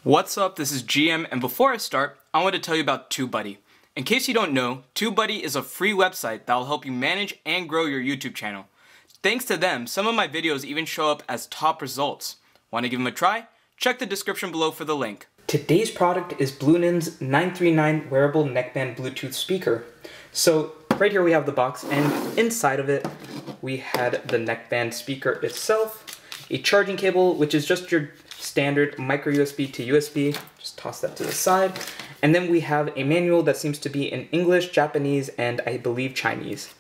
What's up, this is GM, and before I start, I want to tell you about TubeBuddy. In case you don't know, TubeBuddy is a free website that will help you manage and grow your YouTube channel. Thanks to them, some of my videos even show up as top results. Want to give them a try? Check the description below for the link. Today's product is Bluenin's 939 Wearable Neckband Bluetooth speaker. So right here we have the box, and inside of it we had the neckband speaker itself, a charging cable, which is just your standard micro USB to USB, just toss that to the side, and then we have a manual that seems to be in English, Japanese, and I believe Chinese.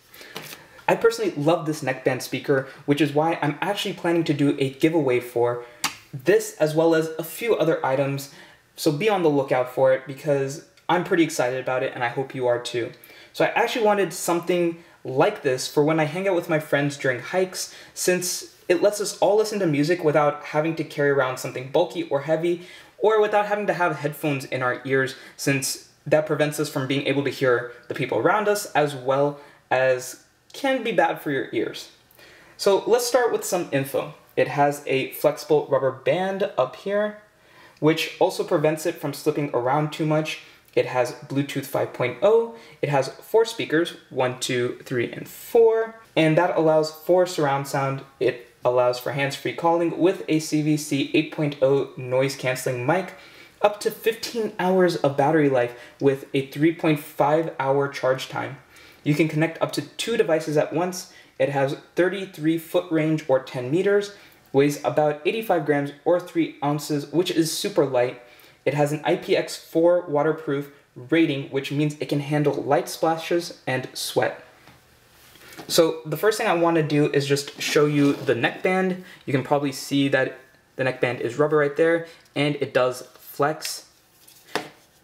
I personally love this neckband speaker, which is why I'm actually planning to do a giveaway for this as well as a few other items, so be on the lookout for it because I'm pretty excited about it and I hope you are too. So I actually wanted something like this for when I hang out with my friends during hikes, since it lets us all listen to music without having to carry around something bulky or heavy, or without having to have headphones in our ears, since that prevents us from being able to hear the people around us, as well as can be bad for your ears. So let's start with some info. It has a flexible rubber band up here, which also prevents it from slipping around too much. It has Bluetooth 5.0, it has 4 speakers, 1, 2, 3, and 4, and that allows for surround sound. It allows for hands-free calling with a CVC 8.0 noise-canceling mic, up to 15 hours of battery life with a 3.5-hour charge time. You can connect up to 2 devices at once. It has 33 foot range or 10 meters, weighs about 85 grams or 3 ounces, which is super light. It has an IPX4 waterproof rating, which means it can handle light splashes and sweat. So the first thing I want to do is just show you the neckband. You can probably see that the neckband is rubber right there, and it does flex.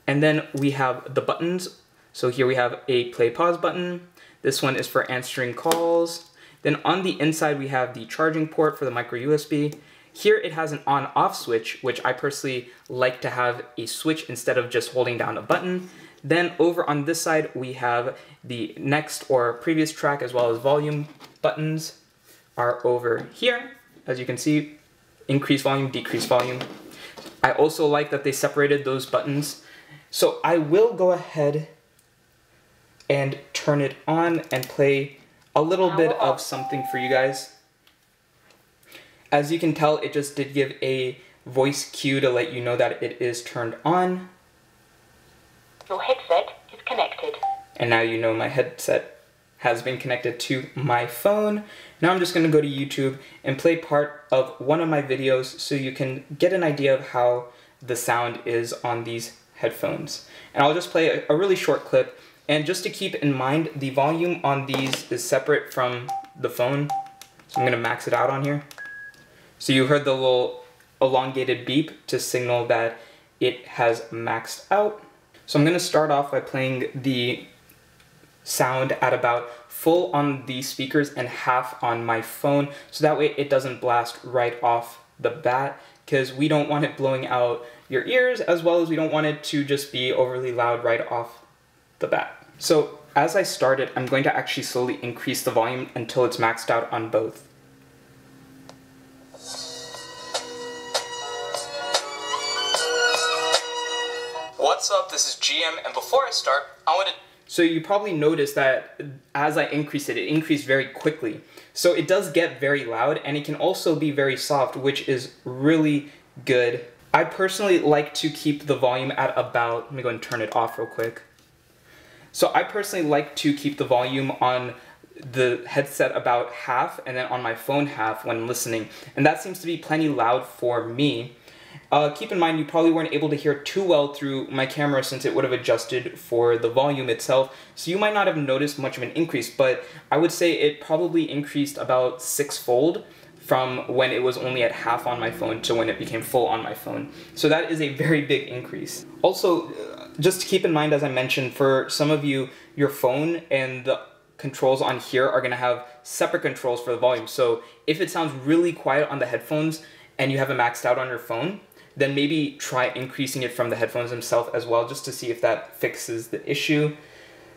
And then we have the buttons. So here we have a play pause button. This one is for answering calls. Then on the inside we have the charging port for the micro USB. Here it has an on-off switch, which I personally like to have a switch instead of just holding down a button. Then over on this side, we have the next or previous track as well as volume buttons are over here. As you can see, increase volume, decrease volume. I also like that they separated those buttons. So I will go ahead and turn it on and play a little bit of something for you guys. As you can tell, it just did give a voice cue to let you know that it is turned on. Your headset is connected. And now you know my headset has been connected to my phone. Now I'm just going to go to YouTube and play part of one of my videos so you can get an idea of how the sound is on these headphones. And I'll just play a really short clip. And just to keep in mind, the volume on these is separate from the phone. So I'm going to max it out on here. So you heard the little elongated beep to signal that it has maxed out. So I'm going to start off by playing the sound at about full on the speakers and half on my phone, so that way it doesn't blast right off the bat, because we don't want it blowing out your ears, as well as we don't want it to just be overly loud right off the bat. So as I started, I'm going to actually slowly increase the volume until it's maxed out on both. What's up, this is GM, and before I start, I want to... So you probably noticed that as I increased it, it increased very quickly. So it does get very loud, and it can also be very soft, which is really good. I personally like to keep the volume at about... Let me go and turn it off real quick. So I personally like to keep the volume on the headset about half, and then on my phone half when listening. And that seems to be plenty loud for me. Keep in mind, you probably weren't able to hear too well through my camera since it would have adjusted for the volume itself, so you might not have noticed much of an increase, but I would say it probably increased about 6-fold from when it was only at half on my phone to when it became full on my phone. So that is a very big increase. Also, just to keep in mind, as I mentioned, for some of you, your phone and the controls on here are going to have separate controls for the volume. So if it sounds really quiet on the headphones and you have it maxed out on your phone, then maybe try increasing it from the headphones themselves as well, just to see if that fixes the issue.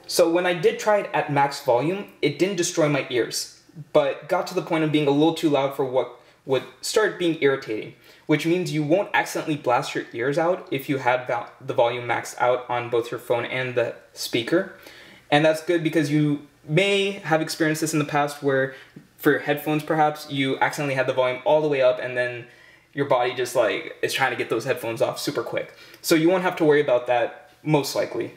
So when I did try it at max volume, it didn't destroy my ears, but got to the point of being a little too loud for what would start being irritating, which means you won't accidentally blast your ears out if you had the volume maxed out on both your phone and the speaker. And that's good because you may have experienced this in the past where for your headphones perhaps you accidentally had the volume all the way up and then your body just like is trying to get those headphones off super quick. So you won't have to worry about that most likely.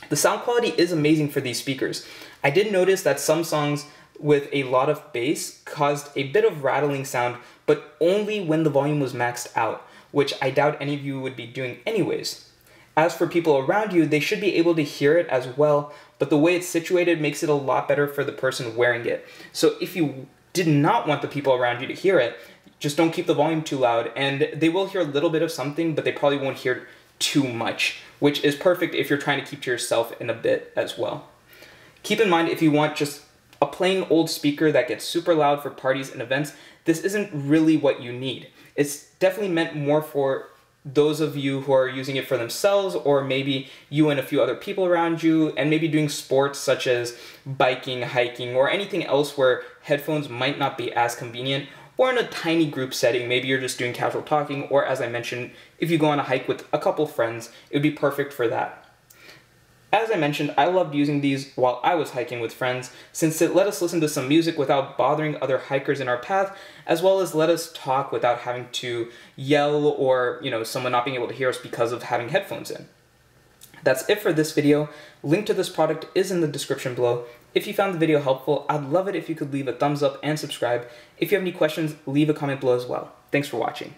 The sound quality is amazing for these speakers. I did notice that some songs with a lot of bass caused a bit of rattling sound, but only when the volume was maxed out, which I doubt any of you would be doing anyways. As for people around you, they should be able to hear it as well, but the way it's situated makes it a lot better for the person wearing it. So if you did not want the people around you to hear it, just don't keep the volume too loud, and they will hear a little bit of something, but they probably won't hear too much, which is perfect if you're trying to keep to yourself in a bit as well. Keep in mind, if you want just a plain old speaker that gets super loud for parties and events, this isn't really what you need. It's definitely meant more for those of you who are using it for themselves, or maybe you and a few other people around you, and maybe doing sports such as biking, hiking, or anything else where headphones might not be as convenient, or in a tiny group setting, maybe you're just doing casual talking, or as I mentioned, if you go on a hike with a couple friends, it would be perfect for that. As I mentioned, I loved using these while I was hiking with friends, since it let us listen to some music without bothering other hikers in our path, as well as let us talk without having to yell or, someone not being able to hear us because of having headphones in. That's it for this video. Link to this product is in the description below. If you found the video helpful, I'd love it if you could leave a thumbs up and subscribe. If you have any questions, leave a comment below as well. Thanks for watching.